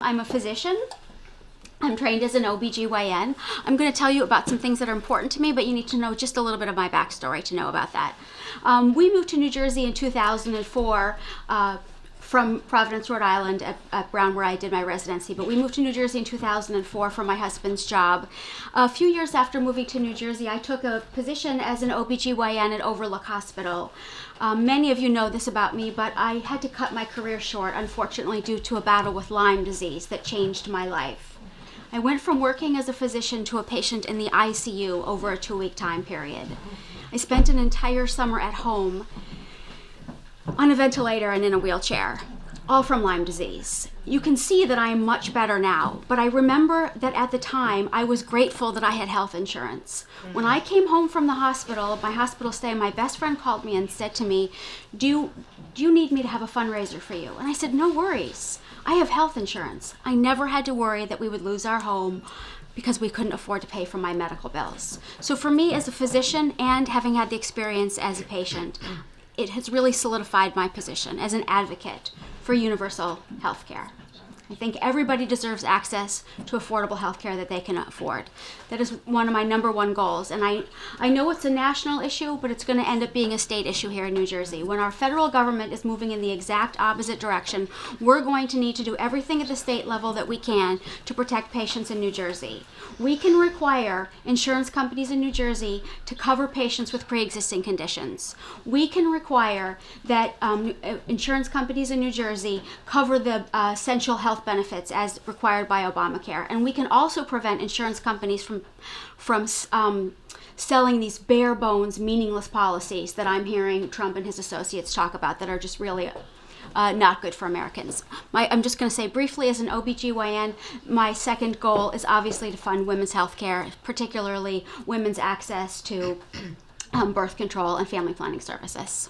I'm a physician. I'm trained as an OBGYN. I'm going to tell you about some things that are important to me, but you need to know just a little bit of my backstory to know about that. We moved to New Jersey in 2004 from Providence, Rhode Island at Brown, where I did my residency. But we moved to New Jersey in 2004 for my husband's job. A few years after moving to New Jersey, I took a position as an OBGYN at Overlook Hospital. Many of you know this about me, but I had to cut my career short, unfortunately, due to a battle with Lyme disease that changed my life. I went from working as a physician to a patient in the ICU over a 2-week time period. I spent an entire summer at home on a ventilator and in a wheelchair, all from Lyme disease. You can see that I am much better now, but I remember that at the time I was grateful that I had health insurance. When I came home from the hospital, my hospital stay, my best friend called me and said to me, do you need me to have a fundraiser for you? And I said, no worries. I have health insurance. I never had to worry that we would lose our home because we couldn't afford to pay for my medical bills. So for me as a physician and having had the experience as a patient, it has really solidified my position as an advocate for universal health care. I think everybody deserves access to affordable health care that they can afford. That is one of my #1 goals. And I know it's a national issue, but it's going to end up being a state issue here in New Jersey. When our federal government is moving in the exact opposite direction, we're going to need to do everything at the state level that we can to protect patients in New Jersey. We can require insurance companies in New Jersey to cover patients with pre-existing conditions. We can require that insurance companies in New Jersey cover the essential health benefits as required by Obamacare. And we can also prevent insurance companies from selling these bare bones, meaningless policies that I'm hearing Trump and his associates talk about that are just really not good for Americans. I'm just going to say briefly, as an OBGYN, my second goal is obviously to fund women's health care, particularly women's access to birth control and family planning services.